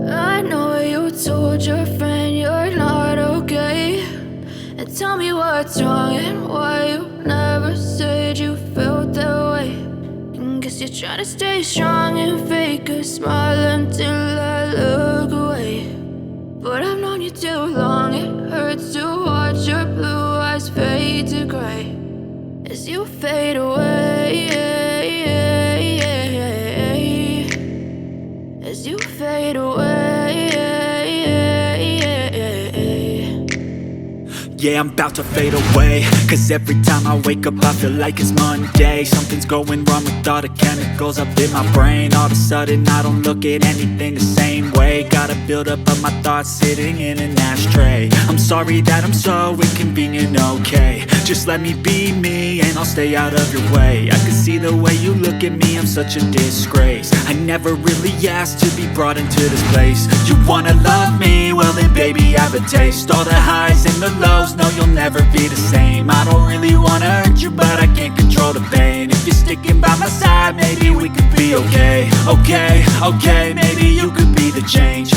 I know you told your friend you're not okay, and tell me what's wrong and why you never said you felt that way. And guess you're trying to stay strong and fake a smile until I look away. But I've known you too long, it hurts to watch your blue eyes fade to gray as you fade away, as you fade away. Yeah, I'm about to fade away, cause every time I wake up I feel like it's Monday. Something's going wrong with all the chemicals up in my brain. All of a sudden I don't look at anything the same way. Gotta build up of my thoughts sitting in an ashtray. I'm sorry that I'm so inconvenient, okay. Just let me be me and I'll stay out of your way. I can see the way you look at me, I'm such a disgrace. I never really asked to be brought into this place. You wanna love me? Well then baby I have a taste. All the highs and the lows, no you'll never be the same. I don't really wanna hurt you but I can't control the pain. If you're sticking by my side maybe we could be okay. Okay, maybe you could be the change.